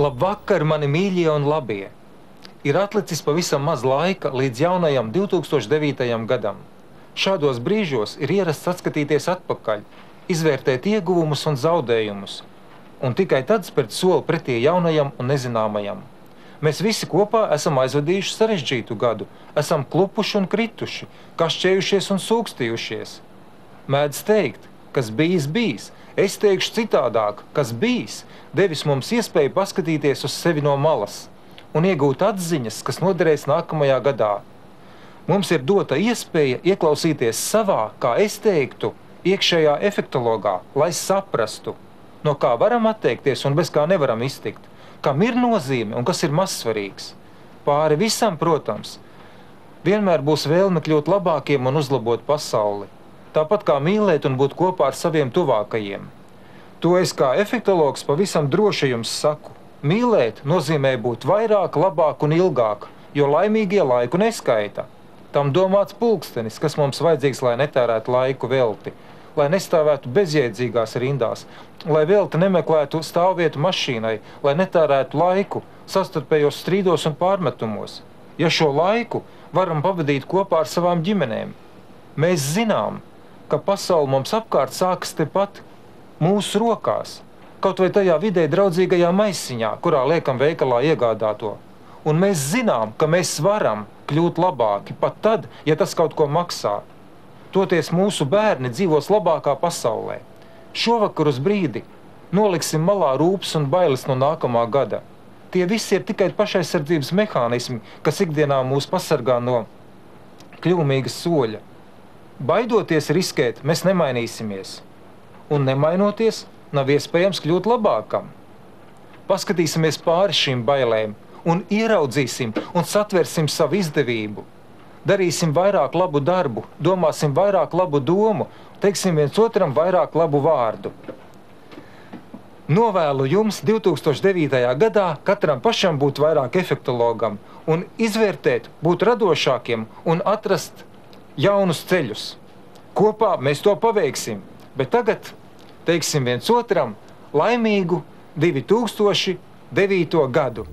Labvakar, mani mīļie un labie! Ir atlicis pavisam maz laika līdz jaunajam 2009. gadam. Šādos brīžos ir ierasts atskatīties atpakaļ, izvērtēt ieguvumus un zaudējumus, un tikai tad spērt soli pretī jaunajam un nezināmajam. Mēs visi kopā esam aizvadījuši sarežģītu gadu, esam klupuši un krituši, kašķējušies un sūkstījušies. Mēdz teikt, kas bijis bijis, es teikšu citādāk, kas bijis, devis mums iespēju paskatīties uz sevi no malas un iegūt atziņas, kas noderēs nākamajā gadā. Mums ir dota iespēja ieklausīties savā, kā es teiktu, iekšējā efektologā, lai saprastu, no kā varam atteikties un bez kā nevaram iztikt, kam ir nozīme un kas ir mazsvarīgs. Pāri visam, protams, vienmēr būs vēlme kļūt labākiem un uzlabot pasauli. Tāpat kā mīlēt un būt kopā ar saviem tuvākajiem. To es kā efektologs pavisam droši jums saku. Mīlēt nozīmē būt vairāk, labāk un ilgāk, jo laimīgie laiku neskaita. Tam domāts pulkstenis, kas mums vajadzīgs, lai netērētu laiku velti, lai nestāvētu bezjēdzīgās rindās, lai velti nemeklētu stāvvietu mašīnai, lai netērētu laiku savstarpējos strīdos un pārmetumos. Ja šo laiku varam pavadīt kopā ar savām ģimenēm, mēs zinām, ka pasaule mums apkārt sākas tepat mūsu rokās, kaut vai tajā vidē draudzīgajā maisiņā, kurā liekam veikalā iegādāto. Un mēs zinām, ka mēs varam kļūt labāki, pat tad, ja tas kaut ko maksā. Toties mūsu bērni dzīvos labākā pasaulē. Šovakar uz brīdi noliksim malā rūpes un bailes no nākamā gada. Tie visi ir tikai pašaizsardzības mehānismi, kas ikdienā mūs pasargā no kļūmīgas soļa. Baidoties riskēt, mēs nemainīsimies. Un nemainoties, nav iespējams kļūt labākam. Paskatīsimies pāri šīm bailēm un ieraudzīsim un satversim savu izdevību. Darīsim vairāk labu darbu, domāsim vairāk labu domu, teiksim viens otram vairāk labu vārdu. Novēlu jums 2009. gadā katram pašam būt vairāk efektologam un izvērtēt, būt radošākiem un atrast jaunus ceļus. Kopā mēs to paveiksim, bet tagad teiksim viens otram laimīgu 2009. gadu.